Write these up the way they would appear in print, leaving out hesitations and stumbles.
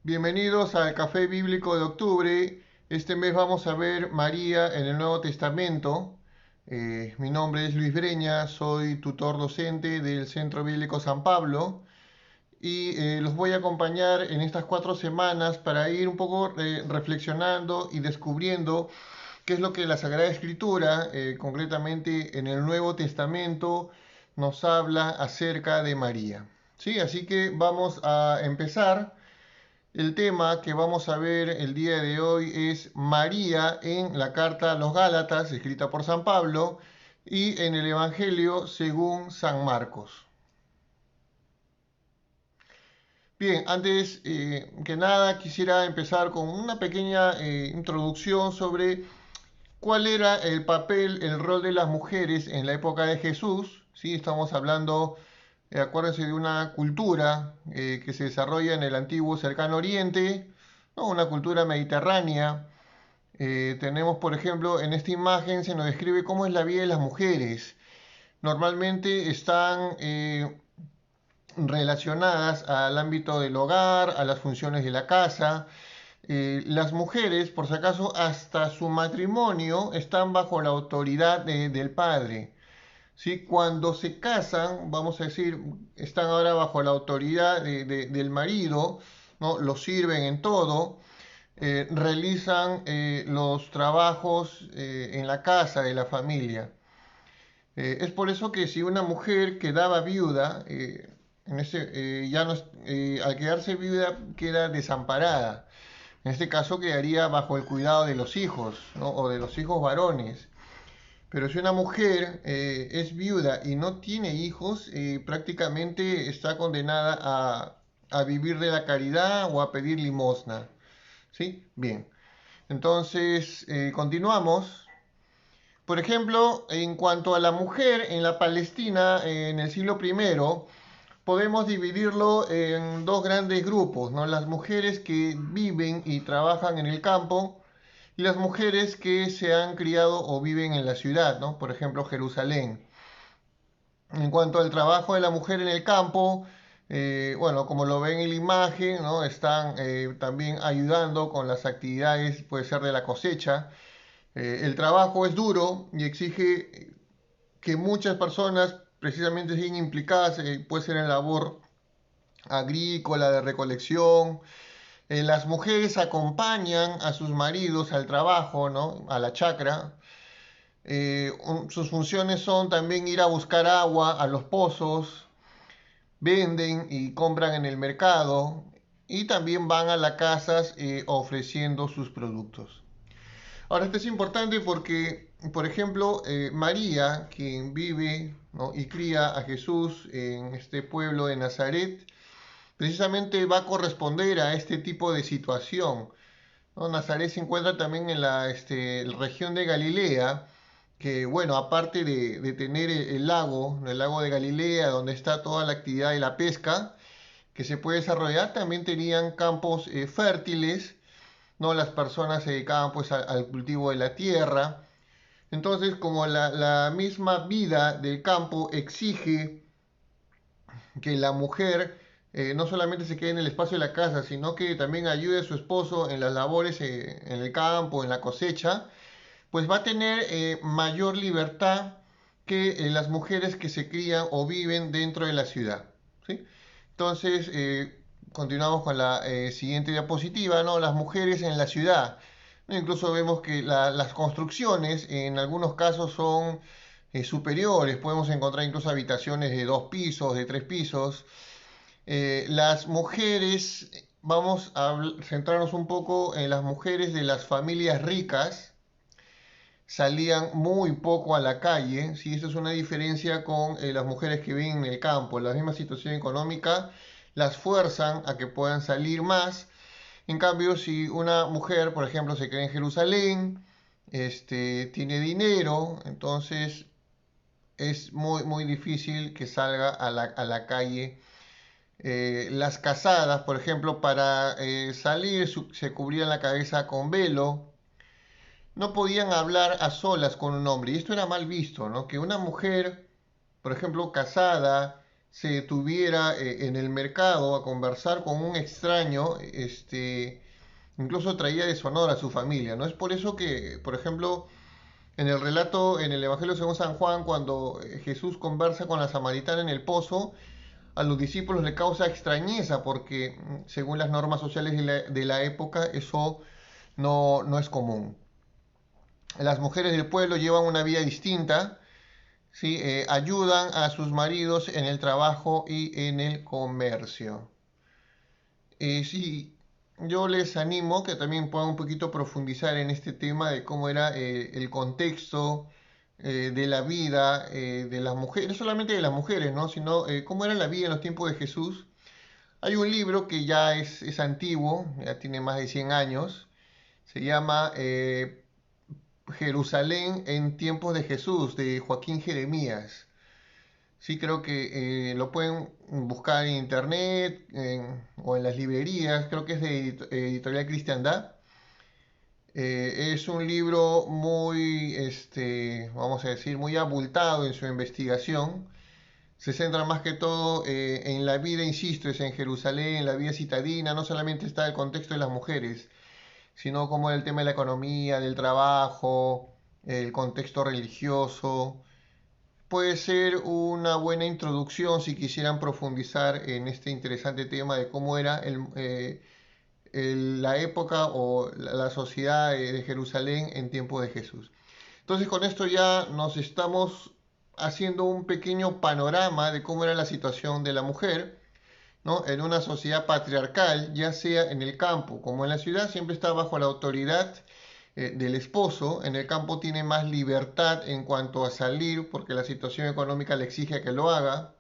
Bienvenidos al Café Bíblico de Octubre. Este mes vamos a ver María en el Nuevo Testamento. Mi nombre es Luis Breña, soy tutor docente del Centro Bíblico San Pablo y los voy a acompañar en estas 4 semanas para ir un poco reflexionando y descubriendo qué es lo que la Sagrada Escritura, concretamente en el Nuevo Testamento, nos habla acerca de María. ¿Sí? Así que vamos a empezar. El tema que vamos a ver el día de hoy es María en la carta a los Gálatas, escrita por San Pablo, y en el Evangelio según San Marcos. Bien, antes que nada quisiera empezar con una pequeña introducción sobre cuál era el papel, el rol de las mujeres en la época de Jesús. ¿Sí? Estamos hablando, acuérdense, de una cultura que se desarrolla en el antiguo cercano oriente, ¿no? Una cultura mediterránea. Tenemos, por ejemplo, en esta imagen se nos describe cómo es la vida de las mujeres. Normalmente están relacionadas al ámbito del hogar, a las funciones de la casa. Las mujeres, por si acaso, hasta su matrimonio están bajo la autoridad del padre. ¿Sí? Cuando se casan, vamos a decir, están ahora bajo la autoridad del marido, ¿no? Los sirven en todo, realizan los trabajos en la casa de la familia. Es por eso que si una mujer quedaba viuda, ya no, al quedarse viuda queda desamparada. En este caso quedaría bajo el cuidado de los hijos, ¿no? O de los hijos varones. Pero si una mujer es viuda y no tiene hijos, prácticamente está condenada a vivir de la caridad o a pedir limosna. ¿Sí? Bien. Entonces, continuamos. Por ejemplo, en cuanto a la mujer en la Palestina en el siglo I, podemos dividirlo en dos grandes grupos, ¿no? Las mujeres que viven y trabajan en el campo y las mujeres que se han criado o viven en la ciudad, ¿no? Por ejemplo, Jerusalén. En cuanto al trabajo de la mujer en el campo, bueno, como lo ven en la imagen, ¿no? Están también ayudando con las actividades, puede ser de la cosecha. El trabajo es duro y exige que muchas personas precisamente estén implicadas, puede ser en labor agrícola, de recolección. Las mujeres acompañan a sus maridos al trabajo, ¿no? A la chacra. Sus funciones son también ir a buscar agua a los pozos, venden y compran en el mercado y también van a las casas ofreciendo sus productos. Ahora, esto es importante porque, por ejemplo, María, quien vive, ¿no? y cría a Jesús en este pueblo de Nazaret, precisamente va a corresponder a este tipo de situación, ¿no? Nazaret se encuentra también en la región de Galilea, que bueno, aparte de tener el lago, el lago de Galilea, donde está toda la actividad de la pesca que se puede desarrollar, también tenían campos fértiles, ¿no? Las personas se dedicaban pues al cultivo de la tierra. Entonces, como la misma vida del campo exige que la mujer no solamente se quede en el espacio de la casa, sino que también ayude a su esposo en las labores en el campo, en la cosecha, pues va a tener mayor libertad que las mujeres que se crían o viven dentro de la ciudad. ¿Sí? Entonces, continuamos con la siguiente diapositiva, ¿no? Las mujeres en la ciudad. Incluso vemos que las construcciones en algunos casos son superiores. Podemos encontrar incluso habitaciones de 2 pisos, de 3 pisos. Las mujeres, vamos a centrarnos un poco en las mujeres de las familias ricas, salían muy poco a la calle, ¿sí? Eso es una diferencia con las mujeres que viven en el campo. La misma situación económica las fuerzan a que puedan salir más. En cambio, si una mujer, por ejemplo, se cree en Jerusalén, tiene dinero, entonces es muy difícil que salga a la calle. Las casadas, por ejemplo, para salir se cubrían la cabeza con velo, no podían hablar a solas con un hombre, y esto era mal visto, ¿no? Que una mujer, por ejemplo, casada, se detuviera en el mercado a conversar con un extraño, incluso traía deshonor a su familia, ¿no? Es por eso que, por ejemplo, en el relato, en el Evangelio según San Juan, cuando Jesús conversa con la samaritana en el pozo, a los discípulos le causa extrañeza porque, según las normas sociales de la época, eso no es común. Las mujeres del pueblo llevan una vida distinta, ¿sí? Ayudan a sus maridos en el trabajo y en el comercio. Sí, yo les animo que también puedan un poquito profundizar en este tema de cómo era el contexto de la vida de las mujeres, no solamente de las mujeres, ¿no? Sino cómo era la vida en los tiempos de Jesús. Hay un libro que ya es antiguo, ya tiene más de 100 años, se llama Jerusalén en tiempos de Jesús, de Joaquín Jeremías. Sí, creo que lo pueden buscar en internet o en las librerías, creo que es de Editorial Cristiandad. Es un libro muy, vamos a decir, muy abultado en su investigación. Se centra más que todo en la vida, insisto, es en Jerusalén, en la vida citadina, no solamente está el contexto de las mujeres, sino como el tema de la economía, del trabajo, el contexto religioso. Puede ser una buena introducción si quisieran profundizar en este interesante tema de cómo era la época o la sociedad de Jerusalén en tiempo de Jesús. Entonces con esto ya nos estamos haciendo un pequeño panorama de cómo era la situación de la mujer, ¿no? En una sociedad patriarcal, ya sea en el campo como en la ciudad, siempre está bajo la autoridad del esposo. En el campo tiene más libertad en cuanto a salir porque la situación económica le exige que lo haga.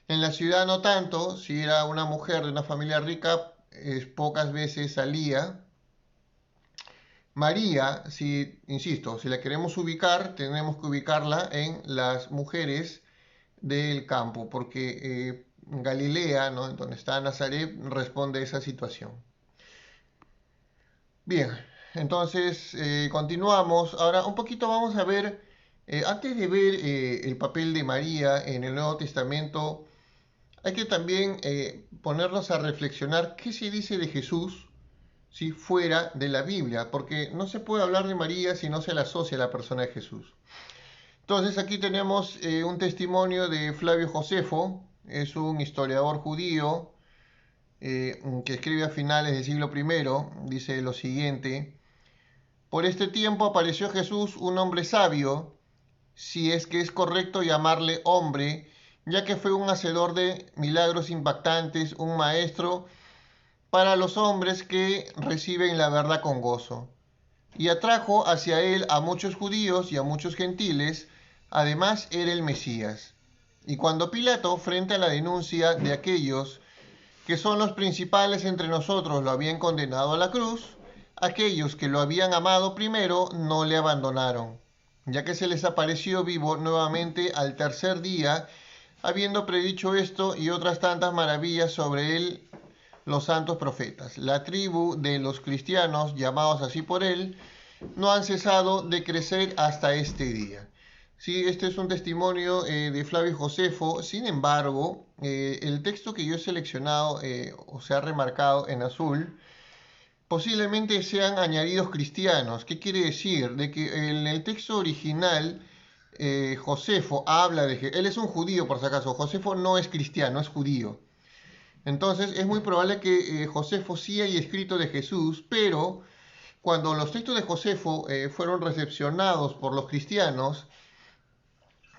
En la ciudad no tanto, si era una mujer de una familia rica, pocas veces salía. María, si, insisto, si la queremos ubicar, tenemos que ubicarla en las mujeres del campo, porque Galilea, ¿no? En donde está Nazaret, responde a esa situación. Bien, entonces continuamos. Ahora un poquito vamos a ver, antes de ver el papel de María en el Nuevo Testamento, hay que también ponernos a reflexionar qué se dice de Jesús si fuera de la Biblia, porque no se puede hablar de María si no se le asocia a la persona de Jesús. Entonces aquí tenemos un testimonio de Flavio Josefo, es un historiador judío que escribe a finales del siglo I, dice lo siguiente: por este tiempo apareció Jesús, un hombre sabio, si es que es correcto llamarle hombre, ya que fue un hacedor de milagros impactantes, un maestro para los hombres que reciben la verdad con gozo. Y atrajo hacia él a muchos judíos y a muchos gentiles, además era el Mesías. Y cuando Pilato, frente a la denuncia de aquellos que son los principales entre nosotros, lo habían condenado a la cruz, aquellos que lo habían amado primero no le abandonaron, ya que se les apareció vivo nuevamente al tercer día, habiendo predicho esto y otras tantas maravillas sobre él los santos profetas. La tribu de los cristianos, llamados así por él, no han cesado de crecer hasta este día. Sí, este es un testimonio de Flavio Josefo. Sin embargo, el texto que yo he seleccionado o se ha remarcado en azul, posiblemente sean añadidos cristianos. ¿Qué quiere decir? De que en el texto original Josefo habla de que él es un judío, por si acaso. Josefo no es cristiano, es judío. Entonces es muy probable que Josefo sí haya escrito de Jesús, pero cuando los textos de Josefo fueron recepcionados por los cristianos,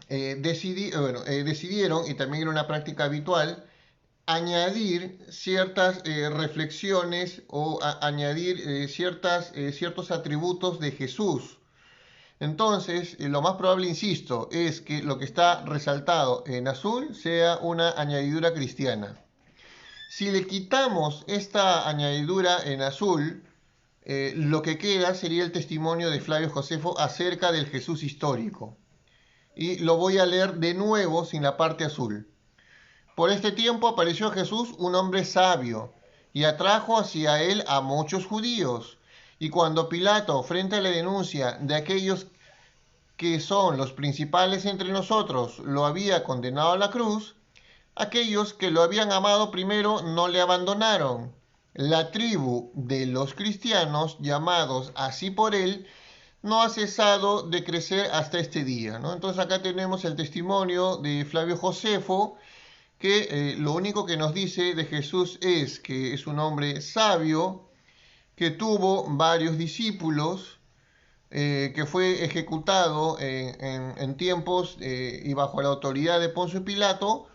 decidieron, y también era una práctica habitual, añadir ciertas reflexiones o añadir ciertos atributos de Jesús. Entonces, lo más probable, insisto, es que lo que está resaltado en azul sea una añadidura cristiana. Si le quitamos esta añadidura en azul, lo que queda sería el testimonio de Flavio Josefo acerca del Jesús histórico. Y lo voy a leer de nuevo sin la parte azul. Por este tiempo apareció Jesús, un hombre sabio, y atrajo hacia él a muchos judíos. Y cuando Pilato, frente a la denuncia de aquellos que son los principales entre nosotros, lo había condenado a la cruz, Aquellos que lo habían amado primero no le abandonaron. La tribu de los cristianos, llamados así por él, no ha cesado de crecer hasta este día, ¿no? Entonces acá tenemos el testimonio de Flavio Josefo, que lo único que nos dice de Jesús es que es un hombre sabio, que tuvo varios discípulos, que fue ejecutado en tiempos y bajo la autoridad de Poncio Pilato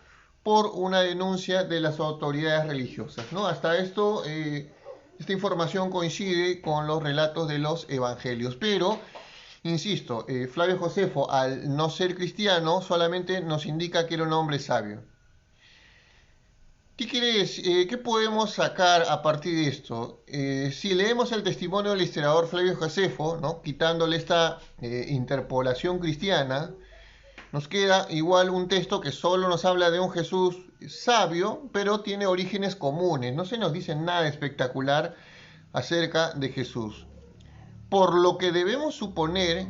por una denuncia de las autoridades religiosas, ¿no? Hasta esto, esta información coincide con los relatos de los evangelios, pero, insisto, Flavio Josefo, al no ser cristiano, solamente nos indica que era un hombre sabio. ¿Qué quiere decir? ¿Qué podemos sacar a partir de esto? Si leemos el testimonio del historiador Flavio Josefo, ¿no? Quitándole esta interpolación cristiana, nos queda igual un texto que solo nos habla de un Jesús sabio, pero tiene orígenes comunes. No se nos dice nada espectacular acerca de Jesús. Por lo que debemos suponer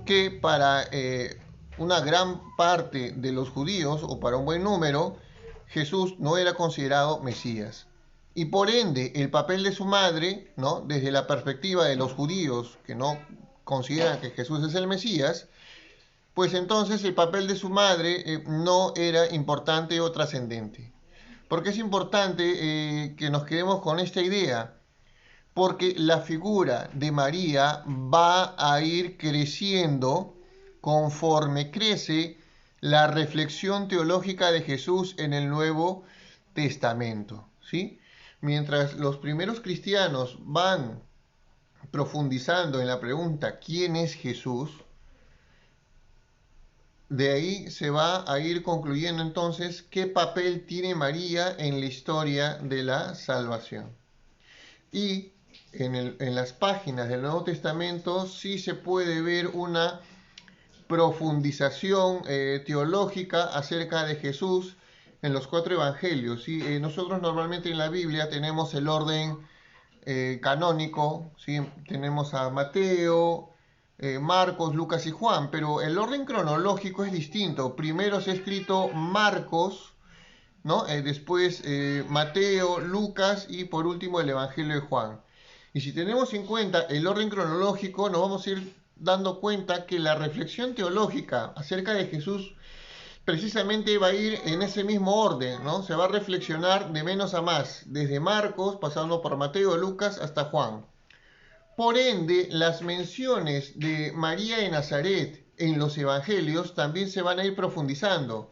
que para una gran parte de los judíos, o para un buen número, Jesús no era considerado Mesías. Y por ende, el papel de su madre, ¿no? Desde la perspectiva de los judíos que no consideran que Jesús es el Mesías, pues entonces el papel de su madre no era importante o trascendente. ¿Por qué es importante que nos quedemos con esta idea? Porque la figura de María va a ir creciendo conforme crece la reflexión teológica de Jesús en el Nuevo Testamento, ¿sí? Mientras los primeros cristianos van profundizando en la pregunta ¿quién es Jesús? De ahí se va a ir concluyendo entonces qué papel tiene María en la historia de la salvación. Y en las páginas del Nuevo Testamento sí se puede ver una profundización teológica acerca de Jesús en los 4 evangelios, ¿sí? Nosotros normalmente en la Biblia tenemos el orden canónico, ¿sí? Tenemos a Mateo, Marcos, Lucas y Juan, pero el orden cronológico es distinto. Primero se ha escrito Marcos, ¿no? Después Mateo, Lucas y por último el Evangelio de Juan. Y si tenemos en cuenta el orden cronológico, nos vamos a ir dando cuenta que la reflexión teológica acerca de Jesús precisamente va a ir en ese mismo orden, ¿no? Se va a reflexionar de menos a más, desde Marcos, pasando por Mateo, Lucas, hasta Juan. Por ende, las menciones de María de Nazaret en los evangelios también se van a ir profundizando.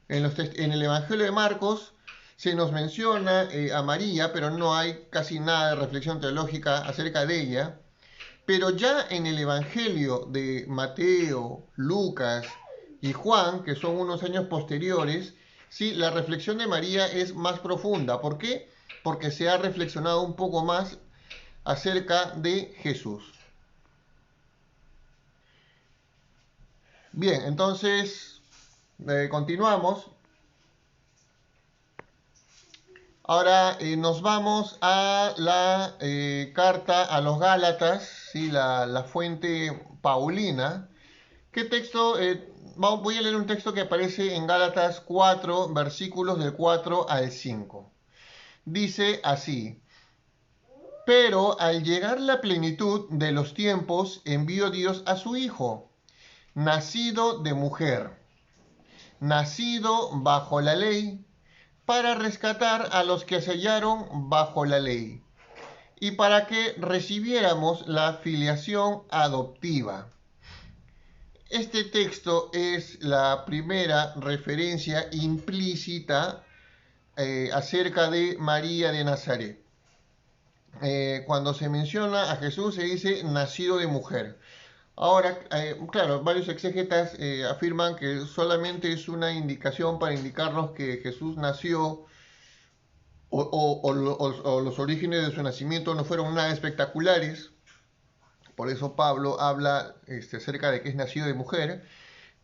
En el Evangelio de Marcos se nos menciona a María, pero no hay casi nada de reflexión teológica acerca de ella. Pero ya en el Evangelio de Mateo, Lucas y Juan, que son unos años posteriores, sí, la reflexión de María es más profunda. ¿Por qué? Porque se ha reflexionado un poco más acerca de Jesús. Bien, entonces continuamos. Ahora nos vamos a la carta a los Gálatas, ¿sí? La fuente paulina. ¿Qué texto? Voy a leer un texto que aparece en Gálatas 4, versículos del 4 al 5. Dice así: pero al llegar la plenitud de los tiempos, envió Dios a su Hijo, nacido de mujer, nacido bajo la ley, para rescatar a los que se hallaron bajo la ley, y para que recibiéramos la filiación adoptiva. Este texto es la primera referencia implícita acerca de María de Nazaret. Cuando se menciona a Jesús se dice nacido de mujer. Ahora, claro, varios exégetas afirman que solamente es una indicación para indicarnos que Jesús nació o los orígenes de su nacimiento no fueron nada espectaculares. Por eso Pablo habla acerca de que es nacido de mujer.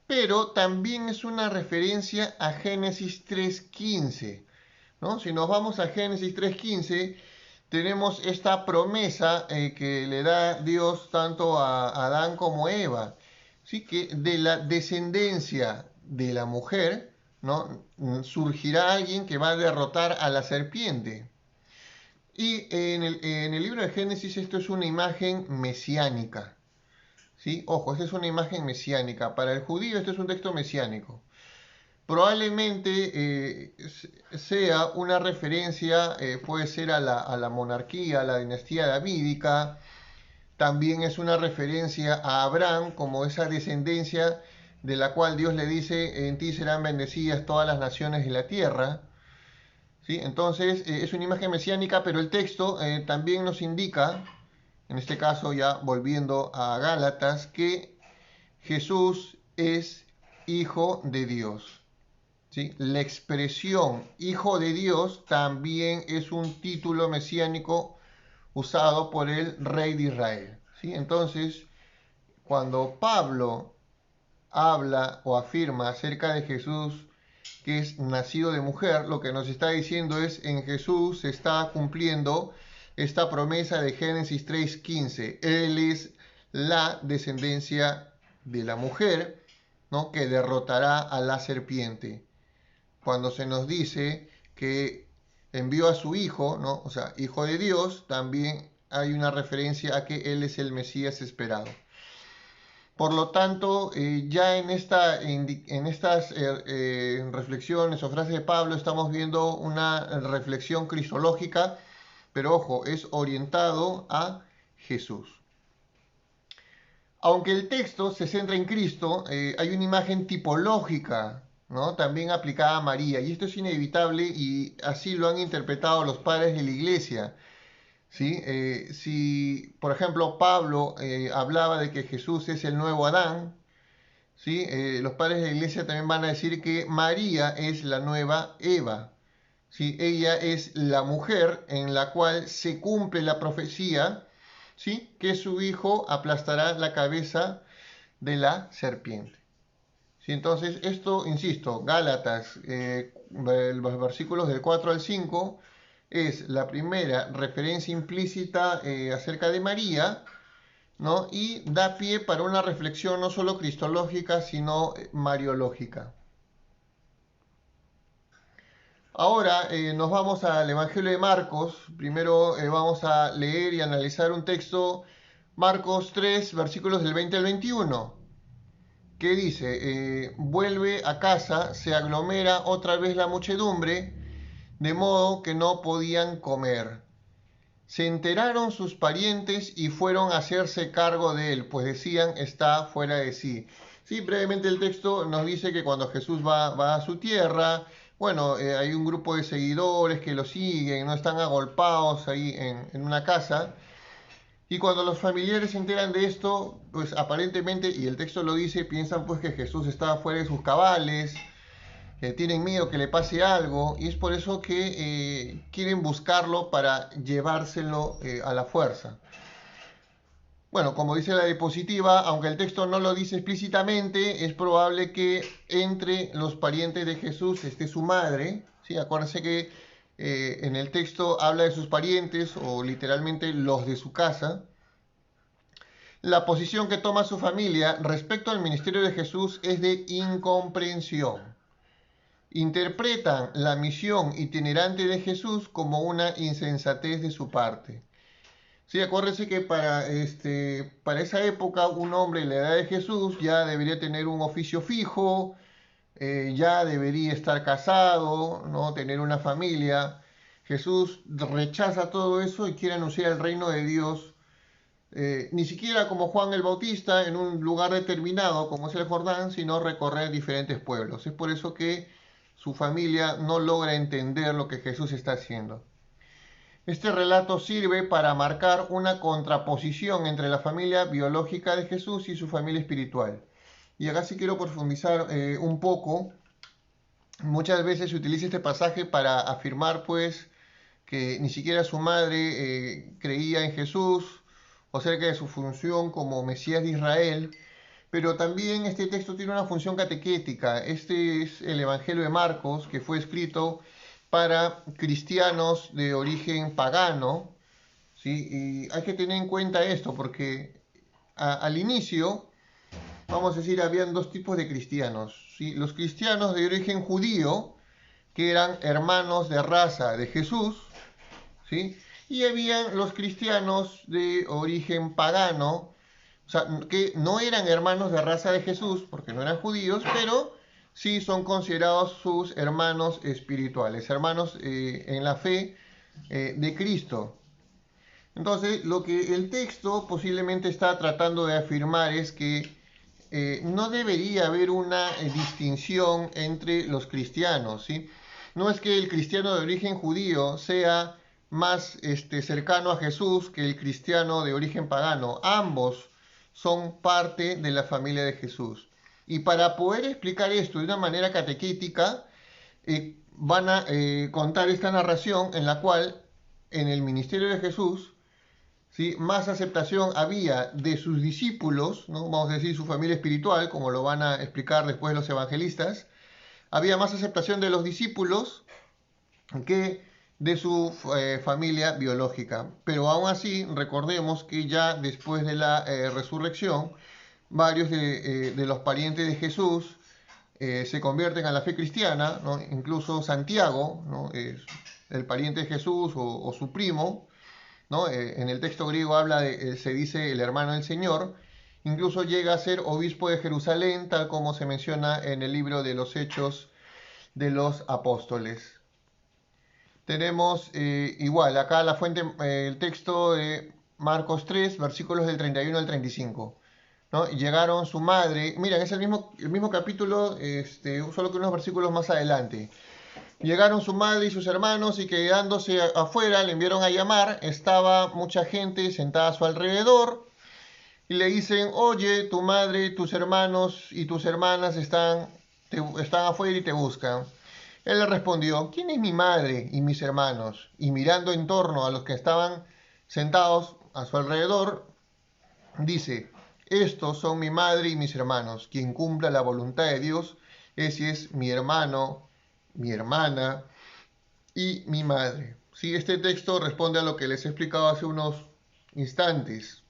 Pero también es una referencia a Génesis 3.15, ¿no? Si nos vamos a Génesis 3.15, tenemos esta promesa que le da Dios tanto a Adán como a Eva, ¿sí? Que de la descendencia de la mujer, ¿no? Surgirá alguien que va a derrotar a la serpiente. Y en el libro de Génesis esto es una imagen mesiánica. ¿Sí? Ojo, esta es una imagen mesiánica. Para el judío esto es un texto mesiánico. Probablemente sea una referencia, puede ser a la monarquía, a la dinastía davídica. También es una referencia a Abraham como esa descendencia de la cual Dios le dice, en ti serán bendecidas todas las naciones de la tierra. ¿Sí? Entonces es una imagen mesiánica, pero el texto también nos indica, en este caso ya volviendo a Gálatas, que Jesús es hijo de Dios. ¿Sí? La expresión hijo de Dios también es un título mesiánico usado por el rey de Israel. ¿Sí? Entonces, cuando Pablo habla o afirma acerca de Jesús que es nacido de mujer, lo que nos está diciendo es en Jesús se está cumpliendo esta promesa de Génesis 3:15. Él es la descendencia de la mujer, ¿no? Que derrotará a la serpiente. Cuando se nos dice que envió a su hijo, ¿no? O sea, hijo de Dios, también hay una referencia a que él es el Mesías esperado. Por lo tanto, ya en estas reflexiones o frases de Pablo estamos viendo una reflexión cristológica, pero ojo, es orientado a Jesús. Aunque el texto se centra en Cristo, hay una imagen tipológica, ¿no? También aplicada a María, y esto es inevitable y así lo han interpretado los padres de la iglesia. ¿Sí? Si, por ejemplo, Pablo hablaba de que Jesús es el nuevo Adán, ¿sí? Los padres de la iglesia también van a decir que María es la nueva Eva. ¿Sí? Ella es la mujer en la cual se cumple la profecía, ¿sí? Que su hijo aplastará la cabeza de la serpiente. ¿Sí? Entonces, esto, insisto, Gálatas, los versículos del 4 al 5, es la primera referencia implícita acerca de María, ¿no? Y da pie para una reflexión no solo cristológica, sino mariológica. Ahora nos vamos al Evangelio de Marcos. Primero vamos a leer y analizar un texto, Marcos 3, versículos del 20 al 21, que dice, vuelve a casa, se aglomera otra vez la muchedumbre, de modo que no podían comer. Se enteraron sus parientes y fueron a hacerse cargo de él, pues decían, está fuera de sí. Sí, brevemente el texto nos dice que cuando Jesús va a su tierra, bueno, hay un grupo de seguidores que lo siguen, no están agolpados ahí en una casa. Y cuando los familiares se enteran de esto, pues aparentemente, y el texto lo dice, piensan pues que Jesús estaba fuera de sus cabales, tienen miedo que le pase algo y es por eso que quieren buscarlo para llevárselo a la fuerza. Bueno, como dice la diapositiva, aunque el texto no lo dice explícitamente, es probable que entre los parientes de Jesús esté su madre. ¿Sí? Acuérdense que en el texto habla de sus parientes o literalmente los de su casa. La posición que toma su familia respecto al ministerio de Jesús es de incomprensión. Interpretan la misión itinerante de Jesús como una insensatez de su parte. Sí, acuérdense que para esa época un hombre en la edad de Jesús ya debería tener un oficio fijo, ya debería estar casado, ¿no? Tener una familia. Jesús rechaza todo eso y quiere anunciar el reino de Dios, ni siquiera como Juan el Bautista en un lugar determinado como es el Jordán, sino recorrer diferentes pueblos. Es por eso que su familia no logra entender lo que Jesús está haciendo. Este relato sirve para marcar una contraposición entre la familia biológica de Jesús y su familia espiritual. Y acá sí quiero profundizar un poco. Muchas veces se utiliza este pasaje para afirmar pues que ni siquiera su madre creía en Jesús o acerca de su función como Mesías de Israel. Pero también este texto tiene una función catequética. Este es el Evangelio de Marcos, que fue escrito para cristianos de origen pagano, ¿sí? Y hay que tener en cuenta esto, porque al inicio vamos a decir, habían dos tipos de cristianos, ¿sí? Los cristianos de origen judío, que eran hermanos de raza de Jesús, ¿sí? Y habían los cristianos de origen pagano, o sea, que no eran hermanos de raza de Jesús, porque no eran judíos, pero sí son considerados sus hermanos espirituales, hermanos en la fe de Cristo. Entonces, lo que el texto posiblemente está tratando de afirmar es que no debería haber una distinción entre los cristianos, ¿sí? No es que el cristiano de origen judío sea más cercano a Jesús que el cristiano de origen pagano. Ambos son parte de la familia de Jesús. Y para poder explicar esto de una manera catequética, van a contar esta narración en la cual en el ministerio de Jesús, ¿sí?, más aceptación había de sus discípulos, ¿no?, vamos a decir su familia espiritual, como lo van a explicar después los evangelistas, había más aceptación de los discípulos que de su familia biológica. Pero aún así, recordemos que ya después de la resurrección, varios de los parientes de Jesús se convierten a la fe cristiana, ¿no? Incluso Santiago, ¿no?, el pariente de Jesús o su primo, ¿no? En el texto griego se dice el hermano del Señor, incluso llega a ser obispo de Jerusalén, tal como se menciona en el libro de los Hechos de los Apóstoles. Tenemos igual, acá la fuente, el texto de Marcos 3, versículos del 31 al 35. ¿No? Llegaron su madre, miren, es el mismo capítulo, solo que unos versículos más adelante. Llegaron su madre y sus hermanos y quedándose afuera le enviaron a llamar. Estaba mucha gente sentada a su alrededor y le dicen: oye, tu madre, tus hermanos y tus hermanas están afuera y te buscan. Él le respondió: ¿quién es mi madre y mis hermanos? Y mirando en torno a los que estaban sentados a su alrededor, dice: estos son mi madre y mis hermanos. Quien cumpla la voluntad de Dios, ese es mi hermano, mi hermana y mi madre. Sí, este texto responde a lo que les he explicado hace unos instantes.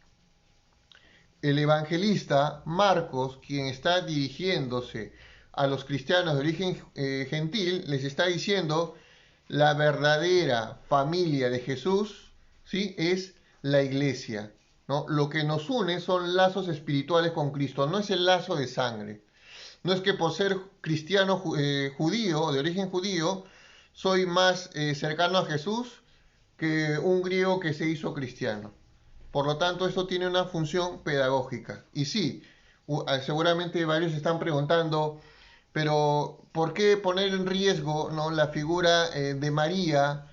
El evangelista Marcos, quien está dirigiéndose a los cristianos de origen gentil, les está diciendo: la verdadera familia de Jesús, ¿sí?, es la iglesia, ¿no? Lo que nos une son lazos espirituales con Cristo, no es el lazo de sangre. No es que por ser cristiano judío, de origen judío, soy más cercano a Jesús que un griego que se hizo cristiano. Por lo tanto, esto tiene una función pedagógica. Y sí, seguramente varios están preguntando, pero ¿por qué poner en riesgo, ¿no?, la figura de María,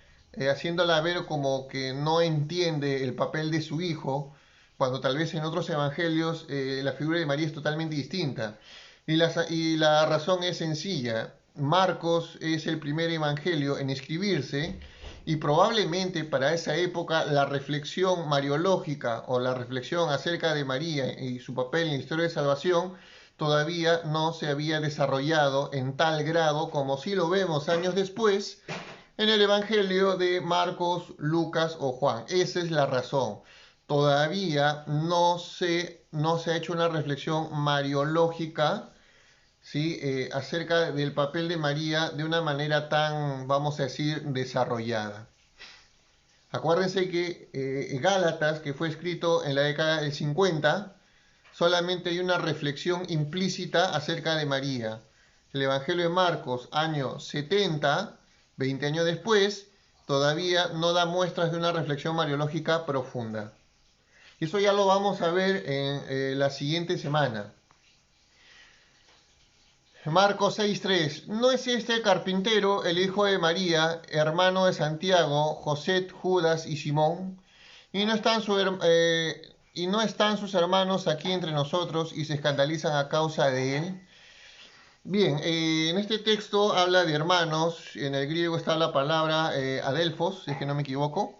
haciéndola ver como que no entiende el papel de su hijo, cuando tal vez en otros evangelios la figura de María es totalmente distinta? Y la razón es sencilla. Marcos es el primer evangelio en escribirse y probablemente para esa época la reflexión mariológica o la reflexión acerca de María y su papel en la historia de salvación todavía no se había desarrollado en tal grado como si lo vemos años después en el evangelio de Marcos, Lucas o Juan. Esa es la razón. Todavía no se ha hecho una reflexión mariológica, ¿sí?, acerca del papel de María de una manera tan, vamos a decir, desarrollada. Acuérdense que Gálatas, que fue escrito en la década del 50, solamente hay una reflexión implícita acerca de María. El Evangelio de Marcos, año 70, 20 años después, todavía no da muestras de una reflexión mariológica profunda. Y eso ya lo vamos a ver en la siguiente semana. Marcos 6:3. ¿No es este el carpintero, el hijo de María, hermano de Santiago, José, Judas y Simón? ¿Y no están sus hermanos aquí entre nosotros y se escandalizan a causa de él? Bien, en este texto habla de hermanos. En el griego está la palabra adelphos, si es que no me equivoco,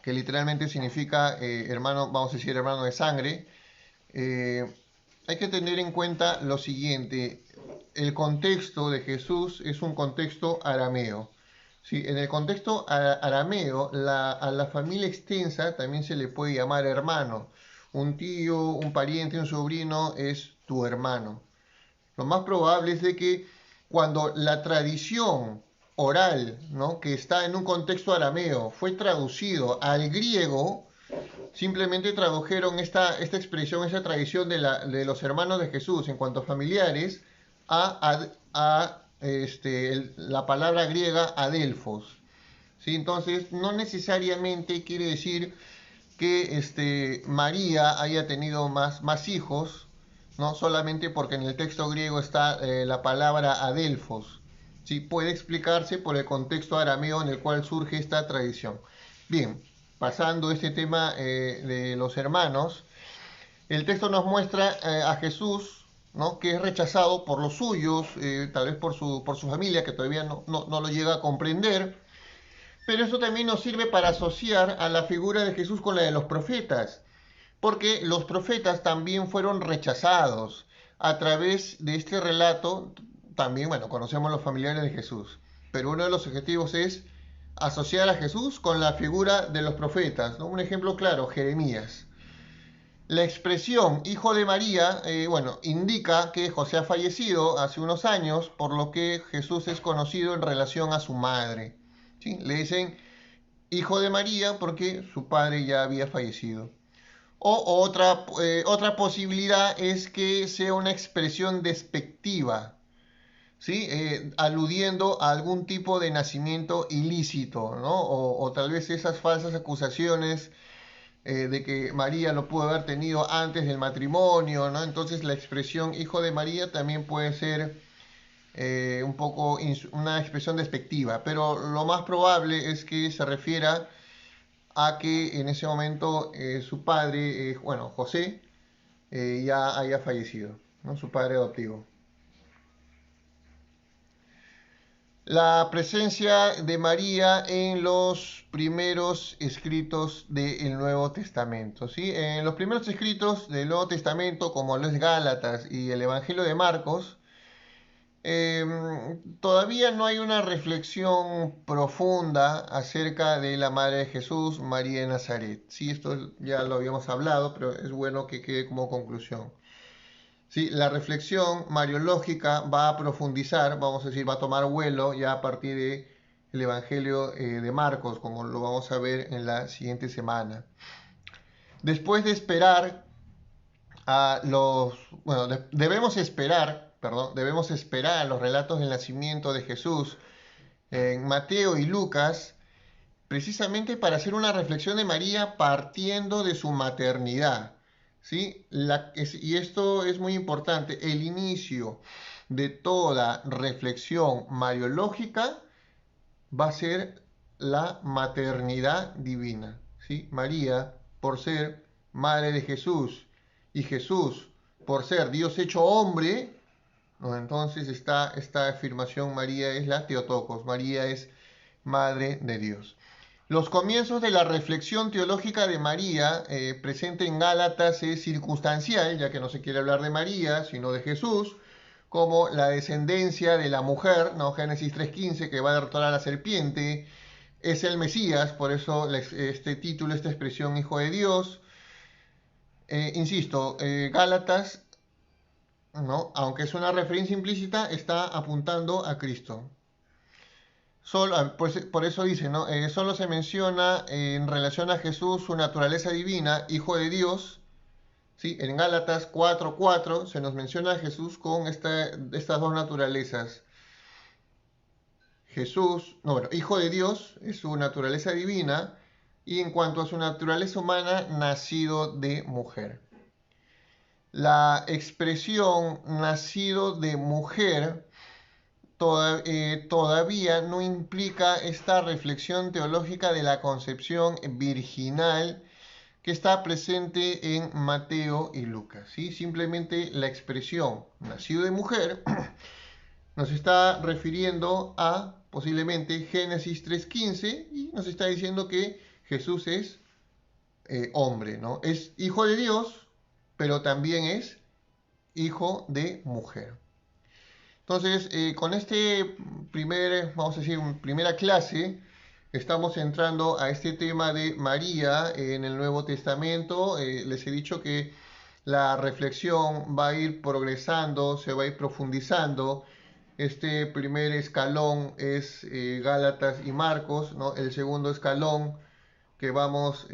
que literalmente significa hermano, vamos a decir hermano de sangre. Hay que tener en cuenta lo siguiente: el contexto de Jesús es un contexto arameo. ¿Sí? En el contexto arameo, a la familia extensa también se le puede llamar hermano. un tío, un pariente, un sobrino es tu hermano. Lo más probable es de que cuando la tradición oral, ¿no? que está en un contexto arameo, fue traducido al griego, simplemente tradujeron esta expresión, esa tradición de los hermanos de Jesús en cuanto a familiares a la palabra griega adelfos. ¿Sí? Entonces, no necesariamente quiere decir que María haya tenido más hijos, no solamente porque en el texto griego está la palabra adelfos. ¿Sí? Puede explicarse por el contexto arameo en el cual surge esta tradición. Bien, pasando este tema de los hermanos, el texto nos muestra a Jesús, ¿no? que es rechazado por los suyos, tal vez por su familia, que todavía no lo llega a comprender, pero eso también nos sirve para asociar a la figura de Jesús con la de los profetas, porque los profetas también fueron rechazados. A través de este relato, también, bueno, conocemos los familiares de Jesús, pero uno de los objetivos es asociar a Jesús con la figura de los profetas, ¿no? Un ejemplo claro, Jeremías. La expresión hijo de María, bueno, indica que José ha fallecido hace unos años, por lo que Jesús es conocido en relación a su madre. ¿Sí? Le dicen hijo de María porque su padre ya había fallecido. O otra posibilidad es que sea una expresión despectiva, ¿sí? Aludiendo a algún tipo de nacimiento ilícito, ¿no? O tal vez esas falsas acusaciones de que María lo pudo haber tenido antes del matrimonio, ¿no? Entonces la expresión hijo de María también puede ser un poco una expresión despectiva, pero lo más probable es que se refiera a que en ese momento su padre, bueno, José, ya haya fallecido, ¿no? Su padre adoptivo. La presencia de María en los primeros escritos del Nuevo Testamento, ¿sí? En los primeros escritos del Nuevo Testamento, como los Gálatas y el Evangelio de Marcos, todavía no hay una reflexión profunda acerca de la Madre de Jesús, María de Nazaret. Sí, esto ya lo habíamos hablado, pero es bueno que quede como conclusión. Sí, la reflexión mariológica va a profundizar, vamos a decir, va a tomar vuelo ya a partir del Evangelio de Marcos, como lo vamos a ver en la siguiente semana. Después de esperar a los, bueno, debemos esperar a los relatos del nacimiento de Jesús en Mateo y Lucas, precisamente para hacer una reflexión de María partiendo de su maternidad. ¿Sí? Y esto es muy importante, el inicio de toda reflexión mariológica va a ser la maternidad divina. ¿Sí? María, por ser madre de Jesús, y Jesús, por ser Dios hecho hombre, ¿no? Entonces esta afirmación, María es la Theotokos, María es madre de Dios. Los comienzos de la reflexión teológica de María, presente en Gálatas, es circunstancial, ya que no se quiere hablar de María, sino de Jesús, como la descendencia de la mujer, ¿no? Génesis 3:15, que va a derrotar a la serpiente, es el Mesías, por eso este título, esta expresión, Hijo de Dios. Insisto, Gálatas, ¿no? Aunque es una referencia implícita, está apuntando a Cristo. Por eso dice, ¿no? Solo se menciona en relación a Jesús su naturaleza divina, Hijo de Dios. ¿Sí? En Gálatas 4:4 se nos menciona a Jesús con estas dos naturalezas. Jesús, no, bueno, Hijo de Dios es su naturaleza divina, y en cuanto a su naturaleza humana, nacido de mujer. La expresión nacido de mujer todavía no implica esta reflexión teológica de la concepción virginal que está presente en Mateo y Lucas, ¿sí? Simplemente la expresión nacido de mujer nos está refiriendo a posiblemente Génesis 3:15 y nos está diciendo que Jesús es hombre, ¿no? Es hijo de Dios, pero también es hijo de mujer. Entonces, con vamos a decir, primera clase, Estamos entrando a este tema de María en el Nuevo Testamento. Les he dicho que la reflexión va a ir progresando, se va a ir profundizando. Este primer escalón es Gálatas y Marcos, ¿no? El segundo escalón que vamos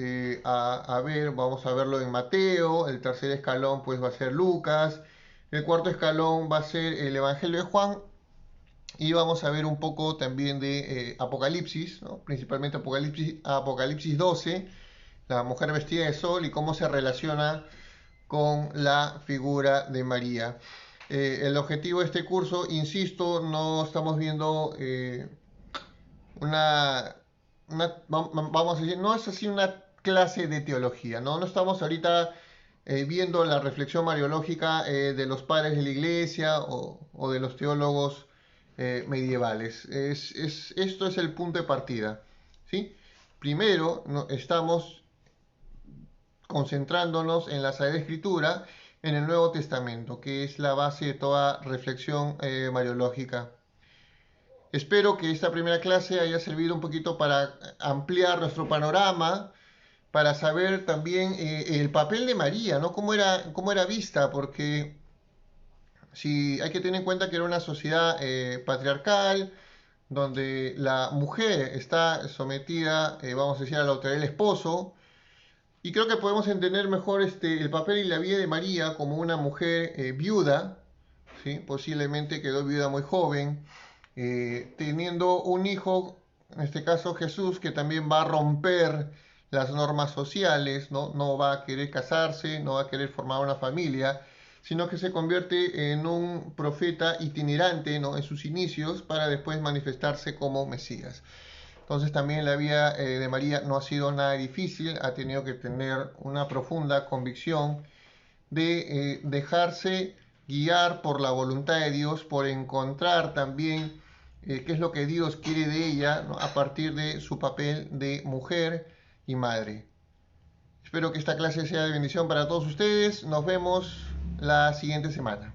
a ver, vamos a verlo en Mateo. El tercer escalón pues va a ser Lucas. El cuarto escalón va a ser el Evangelio de Juan. Y vamos a ver un poco también de Apocalipsis, ¿no? Principalmente Apocalipsis 12, la mujer vestida de sol y cómo se relaciona con la figura de María. El objetivo de este curso, insisto, no estamos viendo una, vamos a decir, no es así una clase de teología, ¿no? No estamos ahorita viendo la reflexión mariológica de los padres de la iglesia o de los teólogos medievales. Esto es el punto de partida, ¿sí? Primero estamos concentrándonos en la Sagrada Escritura, en el Nuevo Testamento, que es la base de toda reflexión mariológica. Espero que esta primera clase haya servido un poquito para ampliar nuestro panorama, para saber también el papel de María, ¿no? Cómo era vista, porque si hay que tener en cuenta que era una sociedad patriarcal, donde la mujer está sometida, vamos a decir, a la autoridad del esposo, y creo que podemos entender mejor el papel y la vida de María como una mujer viuda, ¿sí? Posiblemente quedó viuda muy joven, teniendo un hijo, en este caso Jesús, que también va a romper las normas sociales, ¿no? No va a querer casarse, no va a querer formar una familia, sino que se convierte en un profeta itinerante, ¿no? En sus inicios para después manifestarse como Mesías. Entonces también la vida de María no ha sido nada difícil, ha tenido que tener una profunda convicción de dejarse guiar por la voluntad de Dios, por encontrar también qué es lo que Dios quiere de ella, ¿no? A partir de su papel de mujer y madre. Espero que esta clase sea de bendición para todos ustedes. Nos vemos la siguiente semana.